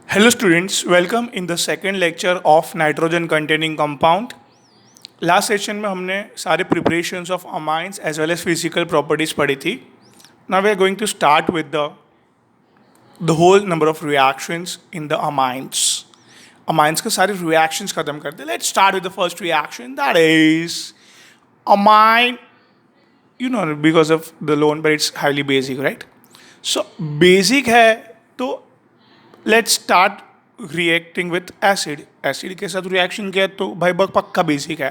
Hello students, welcome in the second lecture of nitrogen containing compound. Last session में हमने सारे preparations of amines as well as physical properties पढ़ी थी. Now we are going to start with the whole number of reactions in the amines. Amines के सारे reactions खत्म करते. Let's start with the first reaction, that is amine. You know, because of the lone pair it's highly basic, right? So basic है तो let's start reacting with acid. Acid के साथ reaction किया तो भाई बग पक्का बेसिक है.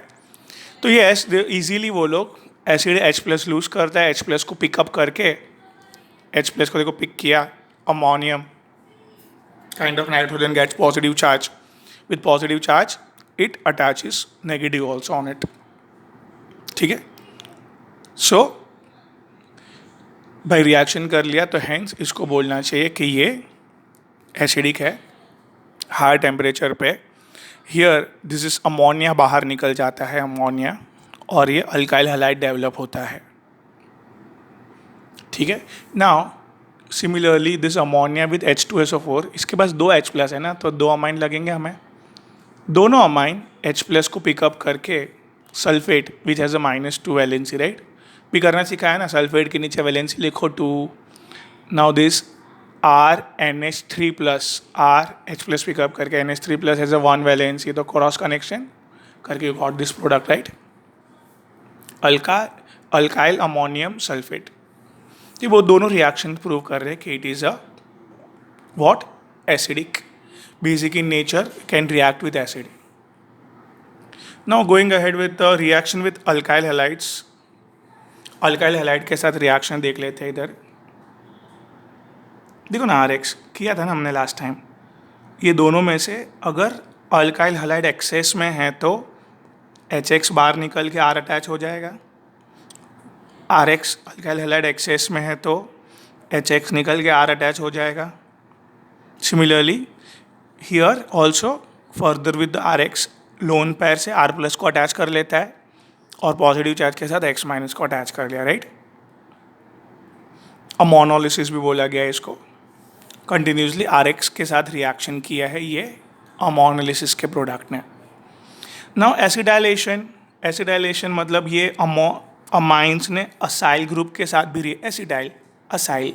तो ये इजीली वो लोग एसिड H प्लस लूज करता है, H प्लस को पिकअप करके H प्लस को देखो पिक किया, ammonium kind of nitrogen gets positive charge. With positive charge it attaches negative also on it. ठीक है. सो भाई रिएक्शन कर लिया तो हैंस इसको बोलना चाहिए कि ये एसिडिक है हाई टेम्परेचर पे. हियर दिस इज अमोनिया बाहर निकल जाता है, अमोनिया, और ये अल्काइल हैलाइड डेवलप होता है. ठीक है. Now similarly this ammonia with H2SO4, इसके पास दो H प्लस है ना, तो दो अमाइन लगेंगे हमें. दोनों अमाइन H प्लस को पिकअप करके sulphate which has a -2 valency, right. भी करना सिखाया ना, सल्फेट के नीचे वैलेंसी लिखो 2. Now this R NH3 plus R H plus pickup करके NH3 plus has a 1 valency, तो क्रॉस कनेक्शन करके you got this product, right. Alkyl ammonium sulphate. ये वो दोनों रिएक्शन प्रूव कर रहे हैं कि it is a what acidic, basic in nature, can react with acid. Now going ahead with the reaction with alkyl halides. Alkyl halide के साथ reaction देख लेते हैं. इधर देखो ना, RX किया था ना हमने लास्ट टाइम. ये दोनों में से अगर अल्काइल हैलाइड एक्सेस में है तो HX बाहर निकल के R अटैच हो जाएगा. RX अल्काइल हैलाइड एक्सेस में है तो HX निकल के R अटैच हो जाएगा. Similarly here also further with RX loan पैर से R प्लस को अटैच कर लेता है और पॉजिटिव चार्ज के साथ X माइनस को अटैच कर लिया, राइट. अमोनोलिसिस भी बोला गया है इसको. कंटिन्यूसली RX के साथ रिएक्शन किया है ये अमोनोलिसिस के प्रोडक्ट ने. नाउ एसिडाइलेशन. एसिडाइलेशन मतलब ये अमाइंस ने असाइल ग्रुप के साथ भी एसिडाइल असाइल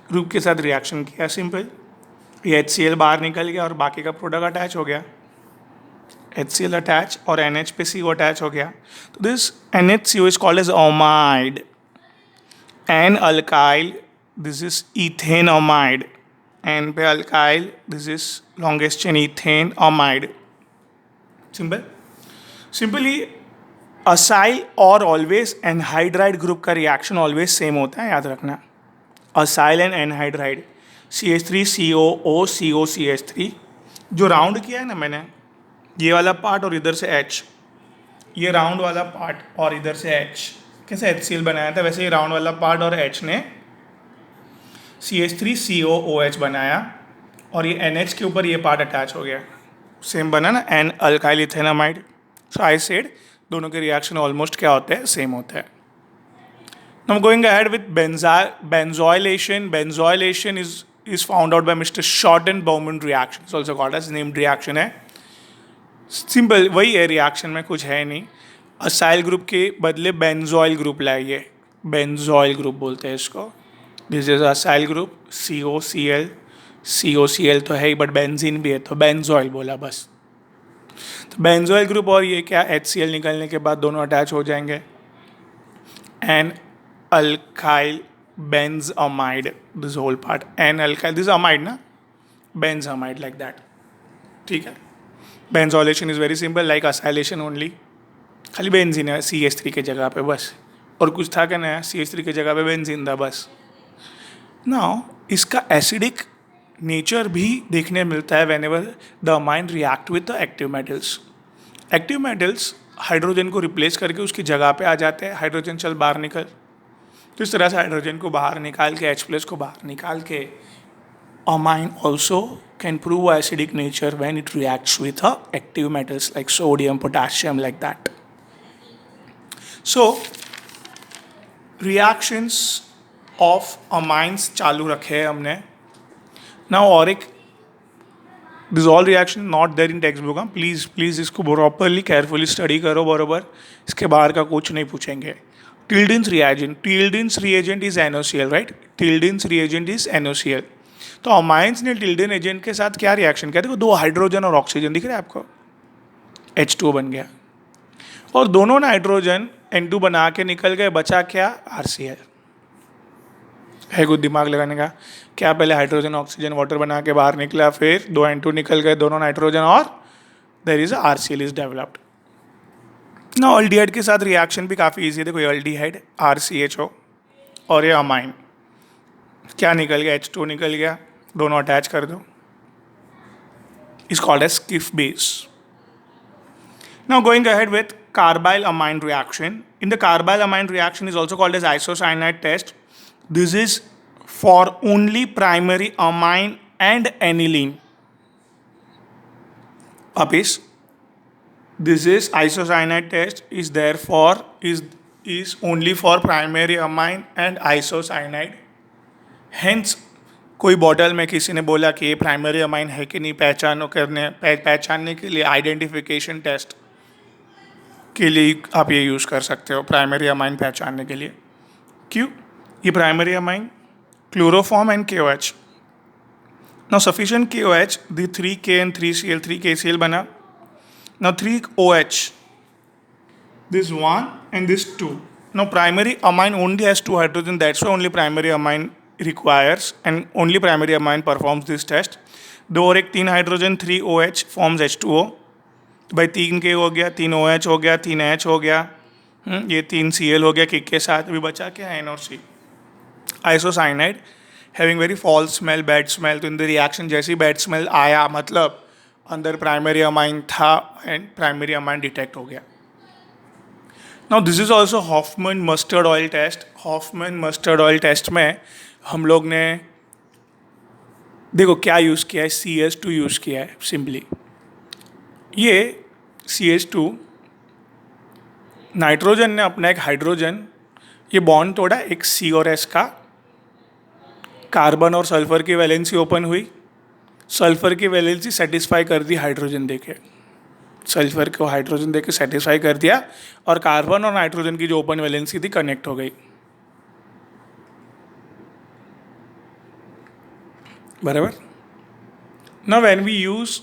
ग्रुप के साथ रिएक्शन किया. सिंपल, ये HCl बाहर निकल गया और बाकी का प्रोडक्ट अटैच हो गया. HCl अटैच और NH पे CO अटैच हो गया. तो this NHCO is called as amide. N alkyl, this is ethane amide. N पे alkyl, this is longest chain ethane amide. Simple. Simply acyl और ऑलवेज एनहाइड्राइड ग्रुप का reaction always same होता है, याद रखना. Acyl and anhydride CH3COO COCH3. जो round किया है ना मैंने, ये वाला पार्ट और इधर से H, ये राउंड वाला पार्ट और इधर से H, कैसे HCl बनाया था वैसे ही राउंड वाला पार्ट और H ने CH3COOH बनाया और ये NH के ऊपर ये पार्ट अटैच हो गया. सेम बना ना, N alkyl ethanamide. So I said दोनों के रिएक्शन ऑलमोस्ट क्या होते हैं, सेम होता है. Now going ahead with benzoylation. Benzoylation is found out by Mr. Schotten-Baumann reaction. It's also called as named reaction है. सिंपल वही है, रिएक्शन में कुछ है नहीं. असाइल ग्रुप के बदले बेंजोइल ग्रुप लाइए, बेंजोइल ग्रुप बोलते हैं इसको. This is acyl group COCl. COCl तो है ही बट बेंजीन भी है तो बेंजोइल बोला बस. तो बेंजोइल ग्रुप और ये क्या, HCl निकलने के बाद दोनों अटैच हो जाएंगे. N alkyl benzamide, this whole part N alkyl, this amide ना, बेंजअमाइड लाइक दैट. ठीक है. Benzoylation is very simple, like acylation only. खाली बेंजीन है CH3 के जगह पे बस, और कुछ था क्या नया, CH3 के जगह पे बेंजीन था बस. नाउ इसका एसिडिक नेचर भी देखने मिलता है whenever the amine react with the active metals. Active metals hydrogen को रिप्लेस करके उसकी जगह पे आ जाते हैं. हाइड्रोजन चल बाहर निकल, तो इस तरह से हाइड्रोजन को बाहर निकाल के H प्लस को बाहर निकाल के amine also can prove acidic nature when it reacts with active metals like sodium, potassium, like that. So reactions of amines चालू रखे हैं हमने. नाउ और एक this all reaction not there in textbook. Please इसको properly carefully study करो बरोबर, इसके बाहर का कुछ नहीं पूछेंगे। Tilden's reagent is NaCl, right? Tilden's reagent is NaCl। तो अमाइंस ने टिल्डेन एजेंट के साथ क्या रिएक्शन किया? देखो, 2 हाइड्रोजन और ऑक्सीजन दिख रहा है आपको, H2O बन गया, और दोनों नाइट्रोजन N2 बना के निकल गए, बचा क्या? RCl। है कुछ दिमाग लगाने का? क्या पहले हाइड्रोजन ऑक्सीजन वाटर बना के बाहर निकला, फिर 2 N2 निकल गए, दोनों नाइट्रोजन, और there is RCl is developed. ना अल्डिहाइड के साथ रिएक्शन भी काफ़ी ईजी है। देखो, ये अल्डिहाइड RCHO और ये अमाइन, क्या निकल गया? H2 निकल गया, दोनों अटैच कर दो, is called as Schiff base. Now going ahead with carbyl amine reaction. In the carbyl amine reaction is also called as isocyanide test. This is for only primary amine and aniline. Apis, this is isocyanide test is therefore is only for primary amine and isocyanide. Hence कोई bottle में किसी ने बोला कि ये primary amine है कि नहीं पहचानने के लिए आइडेंटिफिकेशन टेस्ट के लिए आप ये यूज़ कर सकते हो, प्राइमरी अमाइन पहचानने के लिए। क्यों? ये primary amine chloroform and KOH। Now sufficient KOH, the 3K and 3Cl, 3KCl बना। Now 3OH, this 1 and this 2. Now primary amine only has 2 hydrogen, that's why only primary amine requires and only primary amine performs this test. 2 और 1 3 hydrogen, 3OH forms H2O। भाई 3K हो गया, 3OH हो गया, 3H हो गया, ये 3Cl हो गया किक के साथ, अभी बचा क्या? N और C। Isocyanide having very fall smell, bad smell. तो इन द रिएक्शन जैसे ही बैड स्मेल आया, मतलब अंदर प्राइमरी अमाइन था एंड प्राइमरी अमाइन डिटेक्ट हो गया। Now this is also Hofmann mustard oil test. Hofmann mustard oil test में हम लोग ने देखो क्या यूज़ किया है, CH2 यूज़ किया है सिंपली। ये CH2 नाइट्रोजन ने अपना एक हाइड्रोजन, ये बॉन्ड तोड़ा, एक C और S का, कार्बन और सल्फर की वैलेंसी ओपन हुई, सल्फर की वैलेंसी सेटिस्फाई कर दी हाइड्रोजन देके, सल्फर को हाइड्रोजन देके सेटिस्फाई कर दिया, और कार्बन और नाइट्रोजन की जो ओपन वैलेंसी थी कनेक्ट हो गई। बराबर। Now when we use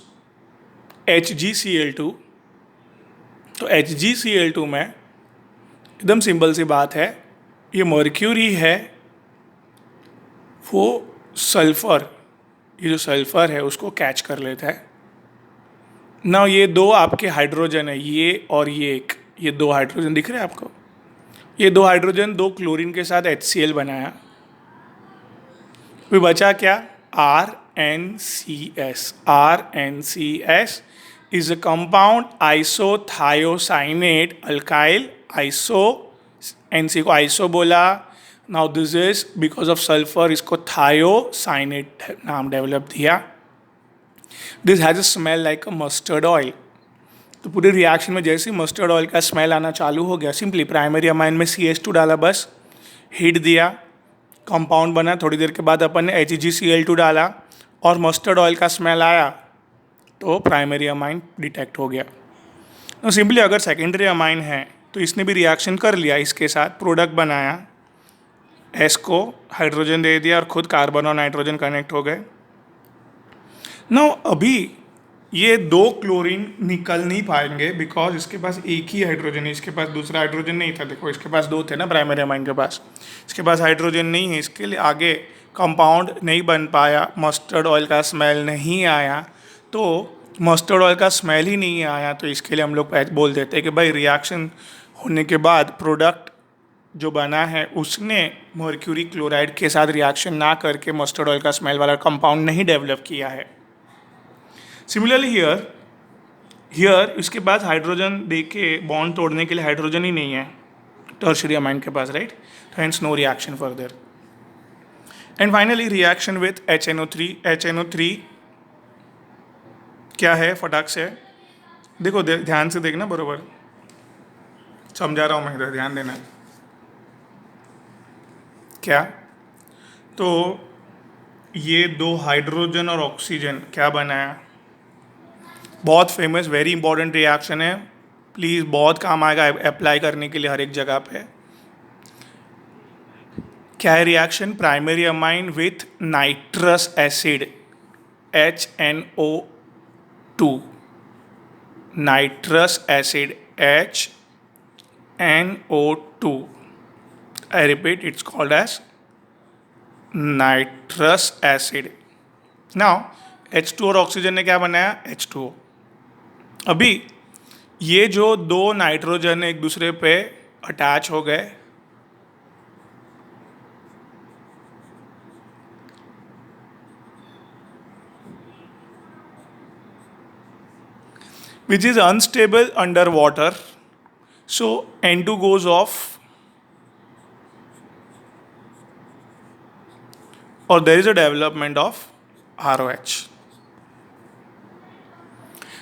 HgCl2, तो HgCl2 में एकदम सिंपल सी बात है, ये मर्क्यूरी है, वो सल्फर, ये जो सल्फर है उसको कैच कर लेता है। ना ये 2 आपके हाइड्रोजन है, ये और ये एक, ये 2 हाइड्रोजन दिख रहे हैं आपको, ये 2 हाइड्रोजन 2 क्लोरीन के साथ HCl बनाया, फिर बचा क्या? RNCS। RNCS is a compound isothiocyanate alkyl, iso, NC को iso बोला। Now this is because of sulphur, इसको थायोसाइनेट नाम डेवलप दिया। This has a smell like a mustard oil. तो पूरे रिएक्शन में जैसे ही मस्टर्ड ऑयल का स्मेल आना चालू हो गया, सिंपली प्राइमरी अमाइन में CH2 डाला, बस हीट दिया, कंपाउंड बना। थोड़ी देर के बाद अपन ने HgCl2 डाला और मस्टर्ड ऑयल का स्मेल आया, तो प्राइमरी अमाइन डिटेक्ट हो गया। तो सिंपली अगर सेकेंडरी अमाइन है तो इसने भी रिएक्शन कर लिया, इसके साथ प्रोडक्ट बनाया, S को हाइड्रोजन दे दिया और खुद कार्बन और नाइट्रोजन कनेक्ट हो गए। नाउ अभी ये 2 क्लोरीन निकल नहीं पाएंगे बिकॉज इसके पास एक ही हाइड्रोजन है, इसके पास दूसरा हाइड्रोजन नहीं था। देखो इसके पास 2 थे ना प्राइमरी अमाइन के पास, इसके पास हाइड्रोजन नहीं है, इसके लिए आगे कंपाउंड नहीं बन पाया, मस्टर्ड ऑयल का स्मेल नहीं आया। तो मस्टर्ड ऑयल का स्मेल ही नहीं आया तो इसके लिए हम लोग बोल देते हैं कि भाई रिएक्शन होने के बाद प्रोडक्ट जो बना है उसने मर्क्यूरी क्लोराइड के साथ रिएक्शन ना करके मस्टर्ड ऑयल का स्मेल वाला कंपाउंड नहीं डेवलप किया है। सिमिलरली हियर इसके बाद हाइड्रोजन दे के बॉन्ड तोड़ने के लिए हाइड्रोजन ही नहीं है टर्शियरी अमाइन के पास, राइट? तो hence no reaction further. And finally reaction with HNO3। HNO3 क्या है फटाक से देखो, ध्यान से देखना, बरोबर समझा रहा हूँ मैं, इधर ध्यान देना। क्या? तो ये 2 हाइड्रोजन और ऑक्सीजन क्या बनाया? बहुत फेमस वेरी इंपॉर्टेंट रिएक्शन है, प्लीज़ बहुत काम आएगा अप्लाई करने के लिए हर एक जगह पे। क्या है reaction? Primary amine with nitrous acid HNO2, nitrous acid HNO2, I repeat, it's called as nitrous acid. Now H2 और ऑक्सीजन ने क्या बनाया? H2O। अभी ये जो दो नाइट्रोजन एक दूसरे पे अटैच हो गए, which is unstable under water, so N2 goes off or there is a development of ROH।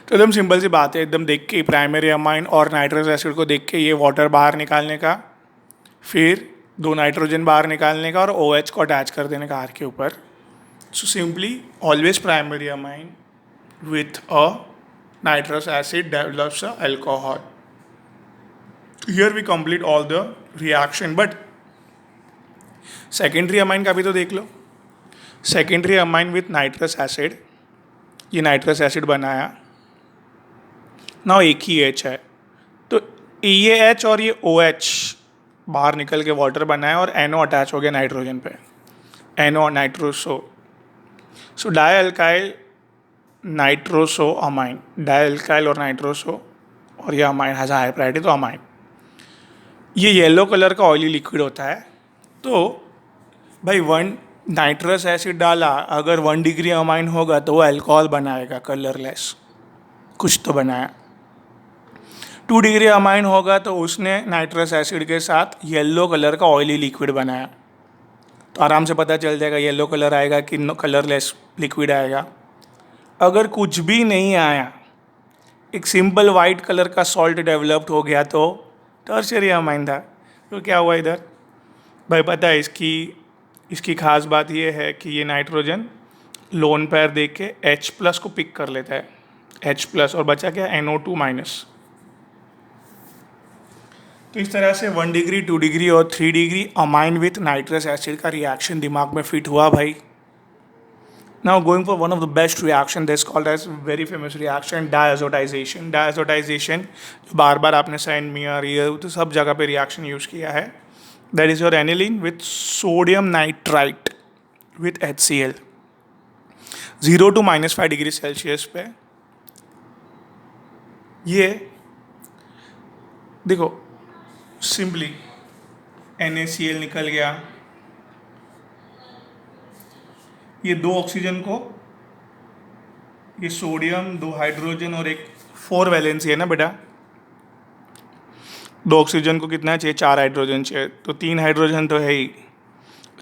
तो एकदम सिंपल सी बात है, एकदम देख के प्राइमरी अमाइन और नाइट्रस एसिड को देख के ये वाटर बाहर निकालने का, फिर दो नाइट्रोजन बाहर निकालने का और OH को अटैच कर देने का R के ऊपर। So simply always primary amine with a nitrous acid develops a alcohol. Here we complete all the reaction, but secondary amine का भी तो देख लो। secondary amine with nitrous acid, ये nitrous acid बनाया, now एक ही H है, तो ये H और ये OH बाहर निकल के वाटर बनाया और NO अटैच हो गया नाइट्रोजन पे, NO नाइट्रोसो, सो डाइअल्काइल नाइट्रोसो अमाइन, डाइअल्काइल और नाइट्रोसो और ये अमाइन हैज़ हाई प्रायोरिटी, तो अमाइन। ये येलो कलर का ऑयली लिक्विड होता है, तो भाई 1 नाइट्रस एसिड डाला, अगर 1 डिग्री अमाइन होगा तो वो अल्कोहल बनाएगा कलरलेस, कुछ तो बनाया। 2 डिग्री अमाइन होगा तो उसने नाइट्रस एसिड के साथ येलो कलर का ऑयली लिक्विड बनाया, तो आराम से पता चल जाएगा येलो कलर आएगा कि कलरलेस लिक्विड आएगा। अगर कुछ भी नहीं आया, एक सिंपल वाइट कलर का सॉल्ट डेवलप्ड हो गया, तो टर्शियरी अमाइन था। तो क्या हुआ इधर भाई? पता है इसकी खास बात ये है कि ये नाइट्रोजन लोन पैर देख के H+ को पिक कर लेता है, H+, और बचा क्या? NO2-। तो इस तरह से 1 डिग्री, 2 डिग्री और 3 degree amine with nitrous acid का रिएक्शन दिमाग में फिट हुआ भाई। Now going for one of the best reaction, that's called as very famous reaction, diazotization. Diazotization जो बार बार आपने साइन मियर ये तो सब जगह पे रिएक्शन यूज़ किया है। That is your aniline with sodium nitrite with HCl, 0 to -5 degree Celsius पे। ये देखो सिंपली NaCl निकल गया, ये 2 ऑक्सीजन को, ये सोडियम, 2 हाइड्रोजन और एक 4 वैलेंसी है ना बेटा, 2 ऑक्सीजन को कितना चाहिए? 4 हाइड्रोजन चाहिए, तो 3 हाइड्रोजन तो है ही,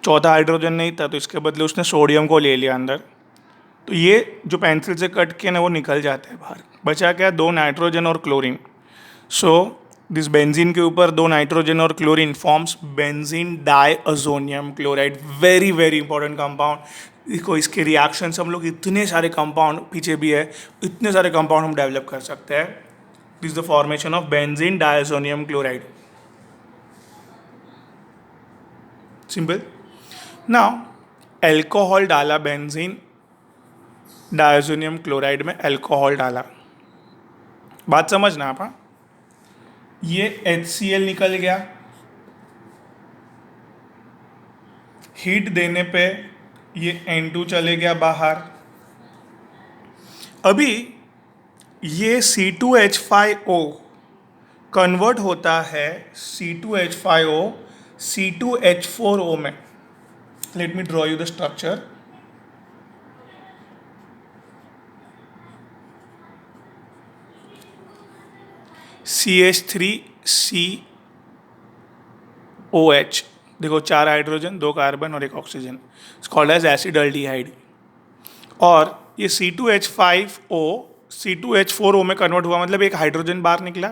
चौथा हाइड्रोजन नहीं था, तो इसके बदले उसने सोडियम को ले लिया अंदर, तो ये जो पेंसिल से कट के ना वो निकल जाता है बाहर। बचा क्या? 2 नाइट्रोजन और क्लोरीन। सो दिस बेंजीन के ऊपर 2 नाइट्रोजन और chlorine forms benzene diazonium chloride, very very important compound. देखो इसके रिएक्शंस हम लोग इतने सारे कंपाउंड पीछे भी है, इतने सारे कंपाउंड हम डेवलप कर सकते हैं। This the formation of benzene diazonium chloride, simple. Now alcohol डाला, बेंजीन डाइअज़ोनियम क्लोराइड में अल्कोहल डाला, बात समझना आप। हाँ, ये HCl निकल गया, हीट देने पे ये N2 चले गया बाहर। अभी ये C2H5O कन्वर्ट होता है C2H5O C2H4O में। Let me draw you the structure. CH3COH, देखो 4 हाइड्रोजन, 2 कार्बन और 1 ऑक्सीजन, इट्स कॉल्ड एज एसिडल्डिहाइड। और ये C2H5O C2H4O में कन्वर्ट हुआ, मतलब एक हाइड्रोजन बाहर निकला,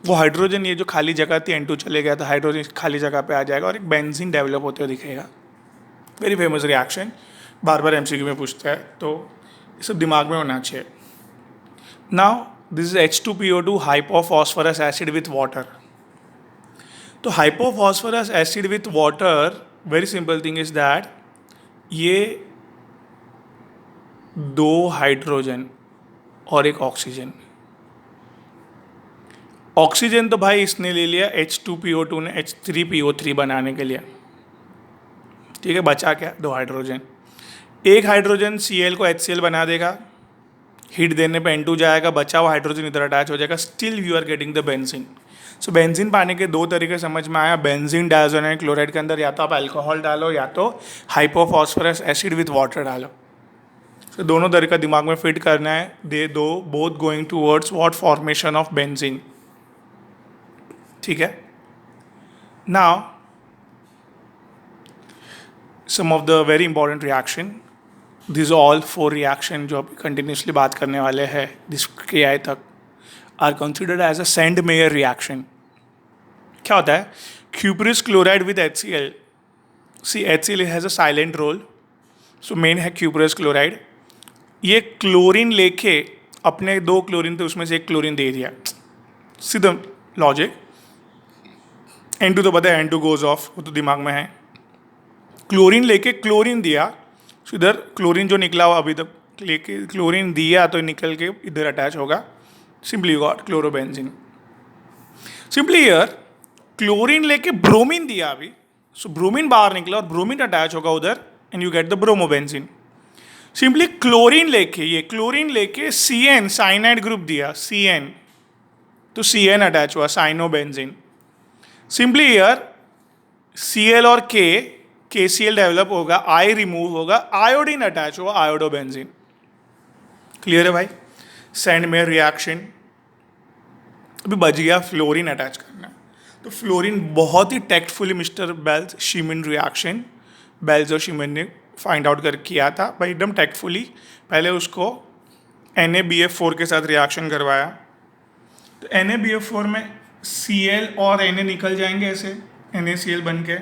वो हाइड्रोजन ये जो खाली जगह थी N2 चले गया, तो हाइड्रोजन खाली जगह पे आ जाएगा और एक बेंजीन डेवलप होते हुए दिखेगा। वेरी फेमस रिएक्शन, बार बार MCQ में पूछता है, तो ये सब दिमाग में होना चाहिए। Now this is H2PO2 hypophosphorus acid with water. तो hypophosphorus acid with water, very simple thing is that ये दो हाइड्रोजन और एक ऑक्सीजन, ऑक्सीजन तो भाई इसने ले लिया H2PO2 ने H3PO3 बनाने के लिए, ठीक है, बचा क्या, दो हाइड्रोजन, एक हाइड्रोजन Cl को HCl बना देगा, हीट देने पे N2 जाएगा, बचा हुआ हाइड्रोजन इधर अटैच हो जाएगा, still you are getting the benzene. So benzene पाने के दो तरीके समझ में आया, बेंजीन डायज़ोनाइल क्लोराइड के अंदर या तो आप अल्कोहल डालो या तो हाइपोफॉस्फोरस एसिड विथ वाटर डालो। तो दोनों तरीका दिमाग में फिट करना है, दे दो both going towards what formation of benzene, ठीक है। Now some of the very important reaction, this all 4 reaction जो अभी कंटिन्यूसली बात करने वाले हैं दिस KI तक are considered as a Sandmeyer मेयर रिएक्शन। क्या होता है, cuprous chloride with HCl, see HCl has a silent role, so main है क्यूपरस क्लोराइड, ये क्लोरीन लेके अपने 2 क्लोरीन थे उसमें से एक क्लोरीन दे दिया, सीधा लॉजिक, N2 तो पता है N2 गोज ऑफ, वो तो दिमाग में है, क्लोरीन लेके क्लोरीन दिया, so इधर क्लोरीन जो निकला हुआ अभी तक लेके क्लोरीन दिया तो निकल के इधर अटैच होगा, simply got chlorobenzene. Simply year chlorine लेके ब्रोमीन दिया अभी, सो ब्रोमीन बाहर निकला और ब्रोमीन अटैच होगा उधर and you get the bromobenzene. Simply chlorine लेके, ये क्लोरीन लेके CN साइनाइड ग्रुप दिया, CN, तो CN अटैच हुआ, साइनोबेंजीन। सिंपली ईयर Cl और KCl डेवलप होगा, I रिमूव होगा, आयोडीन अटैच हुआ, आयोडोबेंजीन। क्लियर है भाई, सेंड मेयर रिएक्शन। अभी बच गया फ्लोरीन अटैच करना, तो फ्लोरीन बहुत ही tactfully mister bells Schiemann reaction, bells और शीमन ने फाइंड आउट कर किया था भाई, एकदम टेक्टफुली। पहले उसको NaBF4 के साथ रिएक्शन करवाया, तो NaBF4 में Cl और Na निकल जाएंगे ऐसे, NaCl बन के,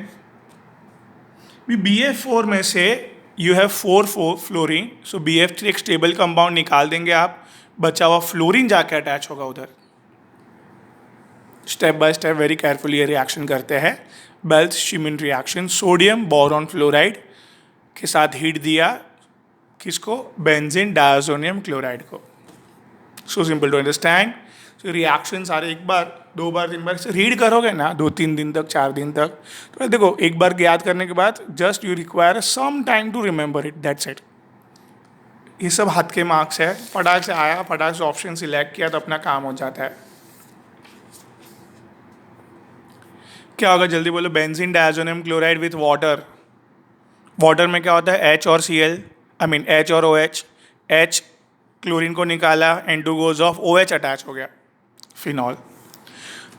BF4 में से you have 4 fluorine, so BF3 एक स्टेबल कंपाउंड निकाल देंगे आप, बचा हुआ फ्लोरीन जाके अटैच होगा उधर। Step by step very carefully ये रिएक्शन करते हैं, Balz Schiemann reaction. Sodium boron fluoride के साथ हीट दिया किसको, बेंजीन डायज़ोनियम क्लोराइड को। So simple to understand. So reaction सारे एक बार 2 बार 3 बार से रीड करोगे ना, 2-3 दिन तक 4 दिन तक, तो देखो एक बार याद करने के बाद just you require some time to remember it, that's it. ये सब हाथ के मार्क्स है, फटाक से आया, फटाक से ऑप्शन सिलेक्ट किया तो अपना काम हो जाता है। क्या होगा जल्दी बोलो, benzene diazonium chloride with water, water में क्या होता है H और Cl, आई मीन H और OH, H क्लोरीन को निकाला, N2 goes off, OH attach हो गया, फिनॉल।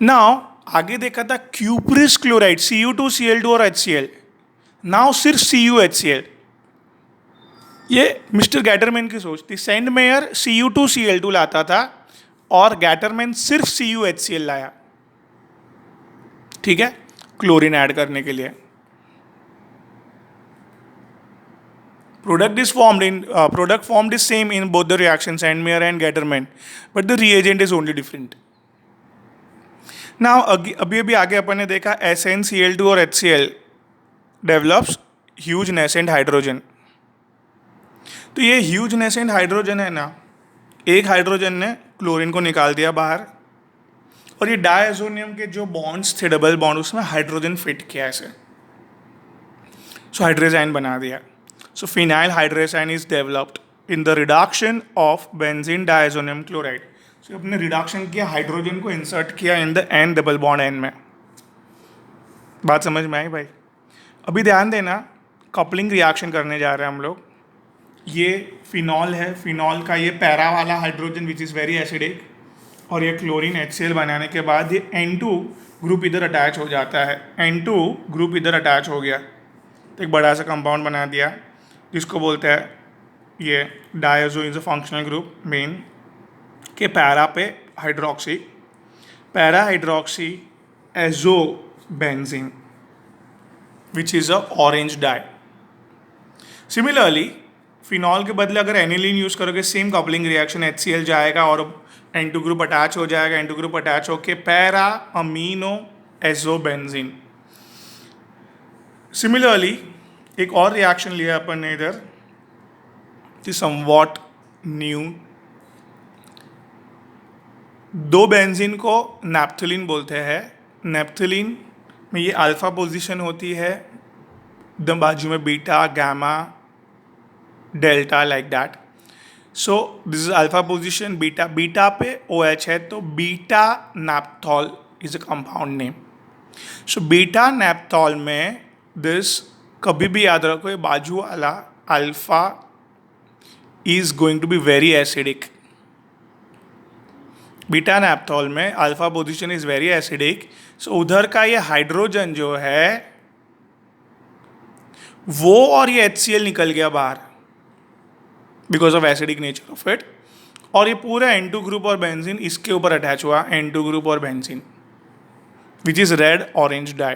नाउ आगे देखा था क्यूपरस क्लोराइड Cu2Cl2 और HCl, नाउ सिर्फ CuHCl। ये मिस्टर गैटरमैन की सोच थी, सेंड मेयर Cu2Cl2 लाता था और गैटरमैन सिर्फ CuHCl लाया, ठीक है, क्लोरीन ऐड करने के लिए। Product formed is same in both the reactions, Sandmeyer and Gattermann, but the reagent is only different. Now अभी आगे अपन ने देखा SnCl2 और HCl develops huge nascent hydrogen। तो ये huge nascent हाइड्रोजन है ना, एक हाइड्रोजन ने क्लोरीन को निकाल दिया बाहर, और ये डायज़ोनियम के जो बॉन्ड्स थे डबल बॉन्ड उसमें हाइड्रोजन फिट किया ऐसे, सो हाइड्रोजाइन बना दिया। So phenyl hydrazine is developed in the reduction of benzene diazonium chloride. So अपने रिडक्शन किया, हाइड्रोजन को इंसर्ट किया in the N double bond N में। बात समझ में आई भाई? अभी ध्यान देना, कपलिंग रिएक्शन करने जा रहे हैं हम लोग। ये फिनॉल है, फिनॉल का ये पैरा वाला hydrogen which is very acidic, और ये क्लोरीन HCl बनाने के बाद ये N2 ग्रुप इधर अटैच हो जाता है, N2 ग्रुप इधर अटैच हो गया तो एक बड़ा सा कंपाउंड बना दिया जिसको बोलते हैं ये diazo is a functional group main के पैरा पे hydroxy, para hydroxy azo benzene which is a orange dye. Similarly phenol के बदले अगर एनिलीन यूज़ करोगे सेम कपलिंग रिएक्शन, HCl जाएगा और N2 ग्रुप अटैच हो जाएगा, N2 ग्रुप अटैच होके पैरा अमीनो एजोबेंजीन। सिमिलरली एक और रिएक्शन लिया अपन ने इधर, समवॉट न्यू। दो बेंजीन को नैप्थलीन बोलते हैं। नैप्थलीन में ये अल्फा पोजीशन होती है, एकदम बाजू में beta, gamma, delta, like that. So this is alpha position, beta. Beta पे OH है तो beta naphthol is a compound name. So beta naphthol में दिस, कभी भी याद रखो ये बाजू वाला alpha is going to be very acidic. Beta naphthol में alpha position is very acidic. So उधर का ये हाइड्रोजन जो है वो और ये HCl निकल गया बाहर because of acidic nature of it, और ये पूरा N2 ग्रुप और बेंजीन इसके ऊपर अटैच हुआ, N2 ग्रुप और benzene, which is red orange dye,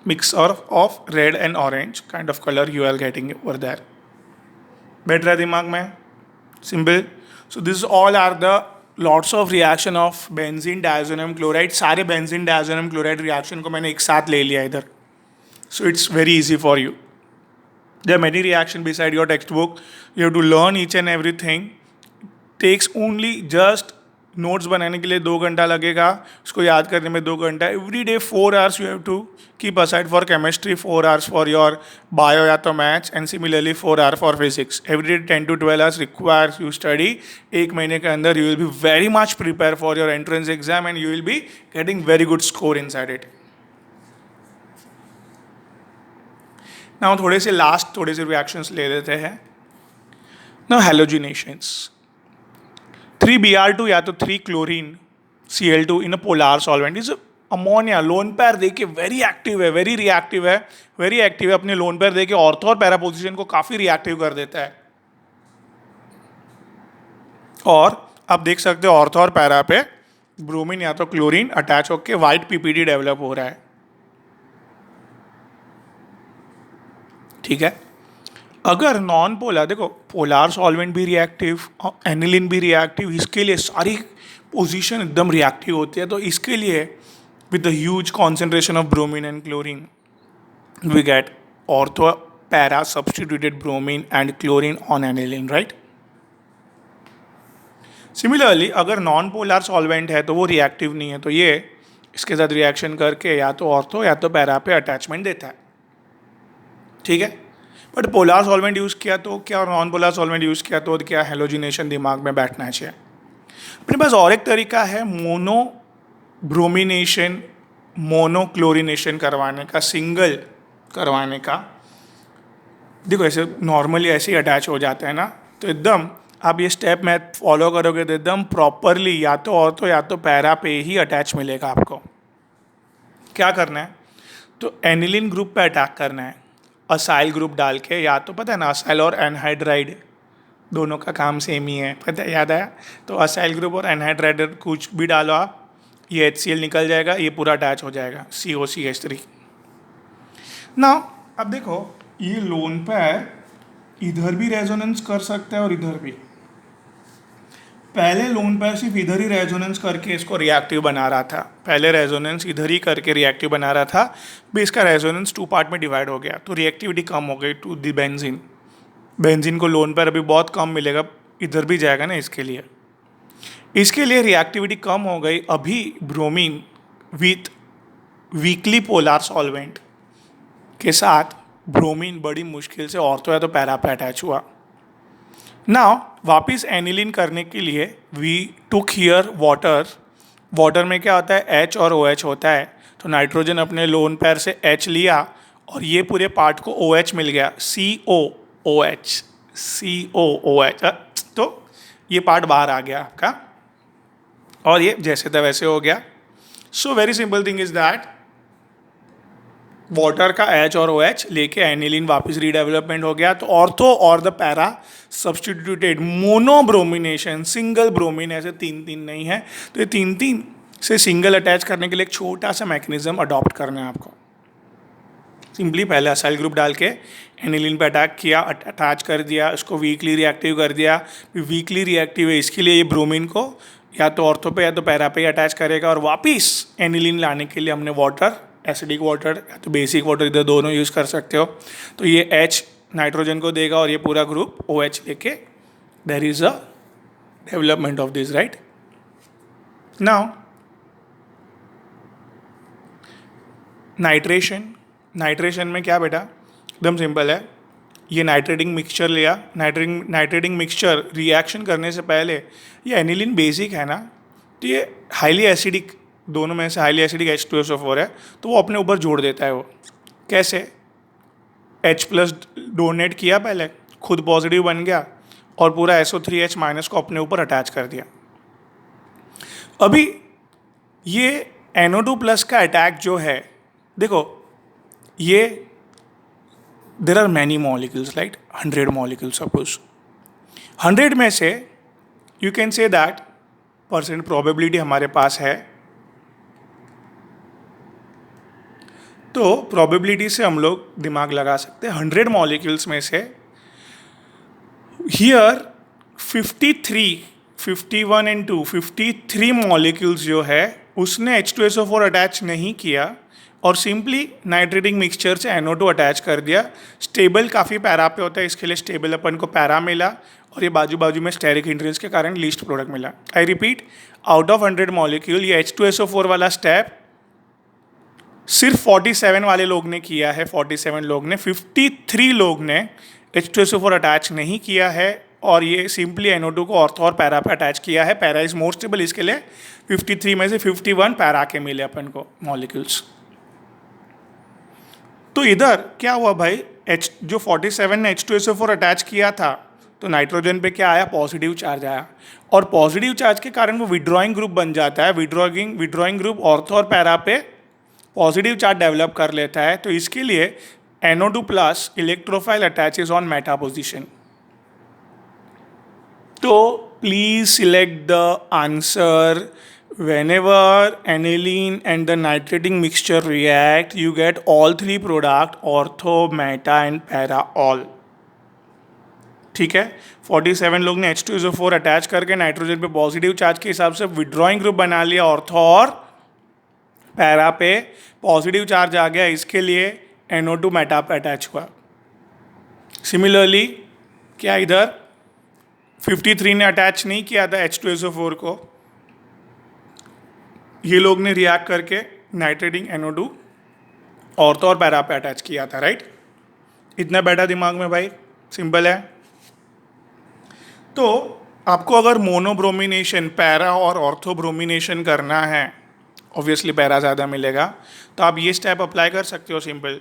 mixer of red and orange kind of colour you are getting over there. बैठ रहा है दिमाग में? Simple. So this all are the lots of reaction of benzene diazonium chloride. सारे benzene diazonium chloride reaction को मैंने एक साथ ले लिया इधर, so it's very easy for you. There are many reactions beside your textbook. You have to learn each and everything. Takes only just notes बनाने के लिए 2 घंटा लगेगा, उसको याद करने में 2 घंटा। Every day 4 hours you have to keep aside for chemistry, 4 hours for your bio या तो maths, and similarly 4 hours for physics. Every day 10 to 12 hours requires you study. 1 महीने के अंदर you will be very much prepared for your entrance exam and you will be getting very good score inside it. Now थोड़े से reactions ले लेते हैं। Now हैलोजिनेशंस, 3Br2 या तो 3 chlorine Cl2 in a polar solvent is ammonia. Lone pair देके very active है, very reactive है, वेरी एक्टिव है। अपने लोन पेयर देके ऑर्थो और पैरा पोजिशन को काफी रिएक्टिव कर देता है। और आप देख सकते हो ऑर्थो और पैरा पे ब्रोमीन या तो क्लोरीन अटैच होकर व्हाइट PPD डेवलप हो रहा है। ठीक है, अगर नॉन पोलर, देखो पोलार सॉल्वेंट भी रिएक्टिव, एनिलीन भी रिएक्टिव, इसके लिए सारी पोजीशन एकदम रिएक्टिव होती है। तो इसके लिए with the huge concentration of bromine and chlorine we get ortho para substituted bromine and chlorine on aniline, right. Similarly अगर नॉन पोलर सॉल्वेंट है तो वो रिएक्टिव नहीं है, तो ये इसके साथ रिएक्शन करके या तो ऑर्थो या तो पैरा पे अटैचमेंट देता है। ठीक है, बट पोलार सॉल्वेंट यूज़ किया तो क्या और नॉन पोलार सॉल्वेंट यूज़ किया तो क्या, हेलोजिनेशन दिमाग में बैठना चाहिए। अपने पास और एक तरीका है मोनो ब्रोमिनेशन, मोनो क्लोरिनेशन करवाने का, सिंगल करवाने का। देखो ऐसे नॉर्मली ऐसे ही अटैच हो जाता है ना, तो एकदम आप ये स्टेप मैं फॉलो करोगे तो एकदम प्रॉपरली या तो ऑर्थो या तो पैरा पे ही अटैच मिलेगा आपको। क्या करना है, तो एनिलीन ग्रुप पे अटैक करना है असाइल ग्रुप डाल के, या तो पता है ना असाइल और एनहाइड्राइड दोनों का काम सेम ही है, पता है, याद आया। तो असाइल ग्रुप और एनहाइड्राइड कुछ भी डालो आप, ये HCl निकल जाएगा, ये पूरा अटैच हो जाएगा COCH3। ना अब देखो ये लोन पेयर इधर भी रेजोनेंस कर सकता है और इधर भी। पहले लोन पेयर सिर्फ इधर ही रेजोनेंस करके इसको रिएक्टिव बना रहा था, पहले रेजोनेंस इधर ही करके रिएक्टिव बना रहा था, भी इसका रेजोनेंस 2 पार्ट में डिवाइड हो गया तो रिएक्टिविटी कम हो गई टू द बेंजीन। बेंजीन को लोन पेयर अभी बहुत कम मिलेगा, इधर भी जाएगा ना, इसके लिए रिएक्टिविटी कम हो गई। अभी bromine with weekly polar solvent के साथ ब्रोमीन बड़ी मुश्किल से ऑर्थो या तो पैरा पे अटैच हुआ। नाउ वापिस एनिलीन करने के लिए वी टुक हियर वाटर में क्या होता है, H और OH होता है, तो नाइट्रोजन अपने लोन पेयर से H लिया और ये पूरे पार्ट को OH मिल गया, COOH, तो ये पार्ट बाहर आ गया आपका और ये जैसे था वैसे हो गया। So very simple thing is that water का H और OH लेके एनिलीन वापस रीडेवलपमेंट हो गया, तो ऑर्थो और the para substituted monobromination, single bromine, ऐसे 3-3 नहीं है, तो ये 3-3 से सिंगल अटैच करने के लिए एक छोटा सा मैकेनिज्म अडॉप्ट करना है आपको। सिंपली पहले असाइल ग्रुप डाल के एनिलीन पे अटैक किया, अटैच कर दिया, उसको वीकली रिएक्टिव कर दिया। वीकली रिएक्टिव है इसके लिए ये ब्रोमीन को या तो ऑर्थो पे या तो पैरा पे अटैच करेगा, और वापिस एनिलीन लाने के लिए हमने वाटर, एसिडिक वाटर या तो बेसिक वाटर, इधर दोनों यूज़ कर सकते हो। तो ये H नाइट्रोजन को देगा और ये पूरा ग्रुप OH लेके there is a development of this, right. Now nitration में क्या बेटा, एकदम सिंपल है। ये नाइट्रेटिंग मिक्सचर लिया, नाइट्रेटिंग मिक्सचर रिएक्शन करने से पहले, ये एनिलीन बेसिक है ना, तो ये हाईली एसिडिक, दोनों में से हाईली एसिडिक H2SO4 है, तो वो अपने ऊपर जोड़ देता है। वो कैसे, H+ डोनेट किया पहले, खुद पॉजिटिव बन गया और पूरा SO3H- को अपने ऊपर अटैच कर दिया। अभी ये NO2+ का अटैक जो है, देखो ये there are many molecules, right, 100 molecules suppose, 100 में से you can say that % probability हमारे पास है। तो प्रोबेबिलिटी से हम लोग दिमाग लगा सकते हैं 100 मॉलिक्यूल्स में से हियर 53, 51 एंड 2, 53 मॉलिक्यूल्स जो है उसने H2SO4 अटैच नहीं किया और सिंपली नाइट्रेटिंग मिक्सचर से NO2 अटैच कर दिया। स्टेबल काफ़ी पैरा पे होता है, इसके लिए स्टेबल अपन को पैरा मिला और ये बाजू बाजू में स्टेरिक हिंड्रेंस के कारण लीस्ट प्रोडक्ट मिला। I repeat, out of 100 molecule ये H2SO4 वाला स्टेप सिर्फ 47 वाले लोग ने किया है, 47 लोग ने, 53 लोग ने H2SO4 अटैच नहीं किया है और ये सिंपली NO2 को ऑर्थो और पैरा पे अटैच किया है। पैरा इज मोर स्टेबल, इसके लिए 53 में से 51 पैरा के मिले अपन को मॉलिक्यूल्स। तो इधर क्या हुआ भाई, जो 47 ने H2SO4 अटैच किया था तो नाइट्रोजन पे क्या आया, पॉजिटिव चार्ज आया, और पॉजिटिव चार्ज के कारण वो विड्रॉइंग ग्रुप बन जाता है। विड्रॉइंग ग्रुप ऑर्थो और पैरा पे पॉजिटिव चार्ज डेवलप कर लेता है। तो इसके लिए NO2+ electrophile attaches on meta position. तो please select the answer. Whenever aniline and the nitrating mixture react, you get all 3 product, ortho, meta and para all. ठीक है, 47 लोग ने H2SO4 अटैच करके नाइट्रोजन पे पॉजिटिव चार्ज के हिसाब से विड्रॉइंग ग्रुप बना लिया, ऑर्थो और पैरा पे पॉजिटिव चार्ज आ गया, इसके लिए NO2 मेटा पे अटैच हुआ। सिमिलरली क्या इधर 53 ने अटैच नहीं किया था H2SO4 को, ये लोग ने रिएक्ट करके नाइट्रेटिंग NO2 ऑर्थो और पैरा पे अटैच किया था, राइट। इतना बैठा दिमाग में भाई, सिंपल है। तो आपको अगर मोनोब्रोमिनेशन, पैरा और ऑर्थो ब्रोमिनेशन करना है, ऑब्वियसली पैरा ज़्यादा मिलेगा, तो आप ये स्टेप अप्लाई कर सकते हो। सिंपल,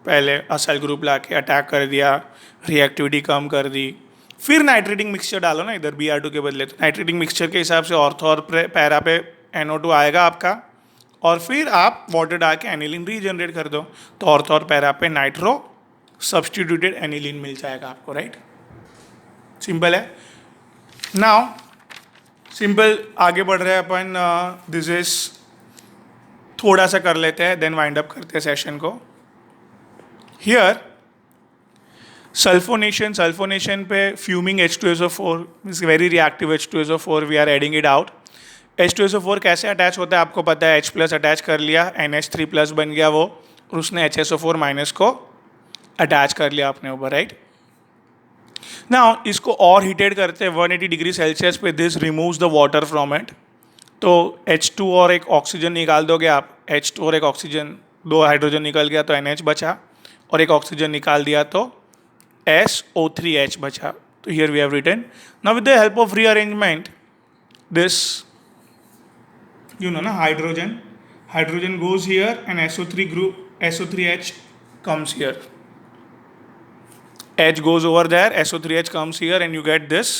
पहले असाइल ग्रुप ला के अटैक कर दिया, रिएक्टिविटी कम कर दी, फिर नाइट्रेटिंग मिक्सचर डालो ना इधर Br2 के बदले, तो नाइट्रेटिंग मिक्सचर के हिसाब से ऑर्थो और पैरा पे NO2 आएगा आपका, और फिर आप वाटर डाल के एनिलीन रीजनरेट कर दो, तो ऑर्थो और पैरा पे नाइट्रो सब्सटीट्यूटेड एनिलीन मिल जाएगा आपको, राइट। सिंपल है। नाउ सिंपल आगे बढ़ रहे हैं अपन, दिस इज थोड़ा सा कर लेते हैं, देन वाइंड अप करते हैं सेशन को। हियर सल्फोनेशन पे fuming H2SO4 is very reactive H2SO4, we are adding it out. H2SO4 कैसे अटैच होता है आपको पता है, H+ अटैच कर लिया, NH3+ बन गया वो, और उसने HSO4- को अटैच कर लिया अपने ऊपर, राइट। नाउ इसको और हीटेड करते हैं 180 डिग्री सेल्सियस पे, this removes the water from it. तो H2 और एक ऑक्सीजन निकाल दोगे आप, H2 और एक ऑक्सीजन, 2 हाइड्रोजन निकल गया तो NH बचा, और एक ऑक्सीजन निकाल दिया तो SO3H बचा। तो here we have written, now with the help of rearrangement, this you know na, hydrogen goes here and SO3H comes here, H goes over there, SO3H comes here and you get this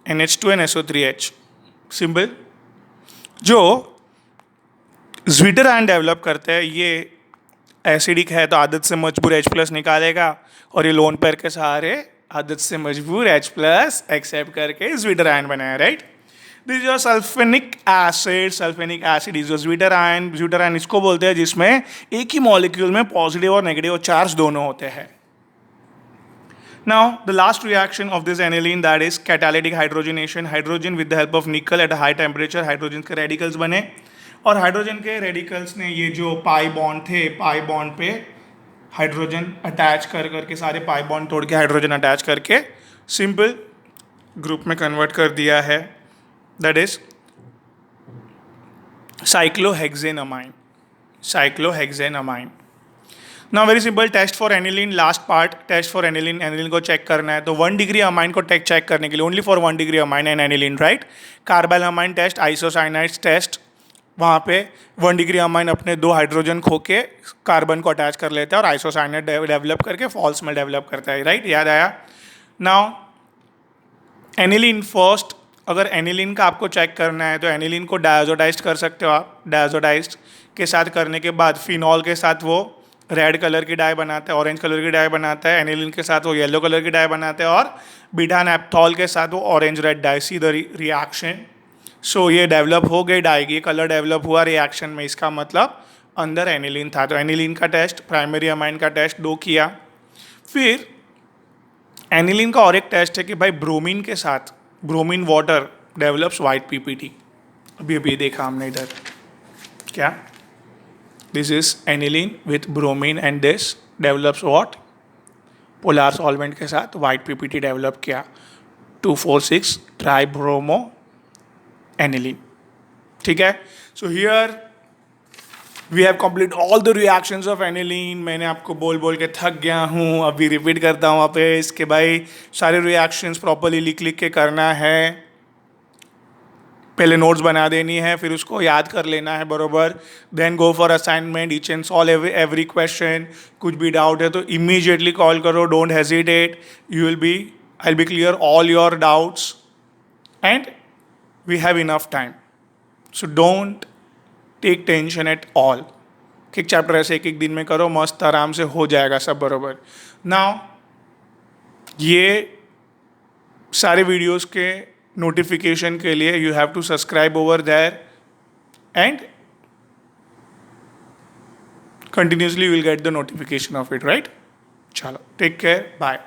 NH2 and SO3H. Simple. जो zwitter ion develop करते हैं, ये acidic है तो आदत से मजबूर H+ निकालेगा, और ये लोन पेयर के सहारे आदत से मजबूर H+ एक्सेप्ट करके ज्विटर आयन बनाया, right. This is your sulphanilic acid. Sulphanilic acid is your zwitterion. Zwitterion इसको बोलते हैं जिसमें एक ही मॉलिक्यूल में पॉजिटिव और नेगेटिव चार्ज दोनों होते हैं. Now, the last reaction of this aniline, that is catalytic hydrogenation. Hydrogen with the help of nickel at a high temperature, hydrogen के रेडिकल्स बने और हाइड्रोजन के रेडिकल्स ने ये जो पाई बॉन्ड थे, पाई बॉन्ड पे हाइड्रोजन अटैच कर करके, सारे पाई बॉन्ड तोड़ के हाइड्रोजन अटैच करके सिंपल ग्रुप में कन्वर्ट कर दिया है. That is cyclohexanamine. Cyclohexanamine. Now very simple test for aniline. Last part, test for aniline. Aniline को चेक करना है तो 1 डिग्री अमाइन को चेक करने के लिए only for 1 degree amine and aniline, right. Carbylamine test, isocyanides test, वहाँ पे 1 डिग्री अमाइन अपने 2 हाइड्रोजन खो के कार्बन को अटैच कर लेता है और आइसोसाइनाइड डेवलप करके फॉल्स में डेवलप करता है, राइट. याद आया. Now aniline first. अगर एनिलीन का आपको चेक करना है तो एनिलीन को डायजोडाइज्ड कर सकते हो आप. डायजोडाइज्ड के साथ करने के बाद फिनॉल के साथ वो रेड कलर की डाई बनाता है, ऑरेंज कलर की डाई बनाता है. एनिलीन के साथ वो येलो कलर की डाई बनाते हैं और बीटा नैप्थॉल के साथ वो orange red dye. See the reaction. So ये डेवलप हो गई डाई, ये कलर डेवलप हुआ रिएक्शन में. इसका मतलब अंदर एनिलीन था. तो एनिलीन का टेस्ट, प्राइमरी अमाइन का टेस्ट 2 किया. फिर एनिलीन का और एक टेस्ट है कि भाई ब्रोमीन के साथ, bromine water develops white PPT. अभी देखा हमने इधर क्या. This is aniline with bromine and this develops what? Polar solvent के साथ white PPT develop किया. 2,4,6 tribromo aniline. ठीक है. So here we have completed all the reactions of aniline. मैंने आपको बोल बोल के थक गया हूँ, अभी रिपीट करता हूँ वापस कि भाई सारे रिएक्शंस प्रॉपरली लिख के करना है. पहले नोट्स बना देनी है, फिर उसको याद कर लेना है बरोबर. Then go for assignment, each and solve every question. कुछ भी डाउट है तो इमीडिएटली कॉल करो, don't hesitate. I will be clear all your doubts and we have enough time. So don't take tension at all. एक chapter ऐसे एक दिन में करो, मस्त आराम से हो जाएगा सब बरोबर. नाउ ये सारे वीडियोस के नोटिफिकेशन के लिए you have to subscribe over there and continuously you will get the notification of it, right. चलो, टेक केयर, बाय.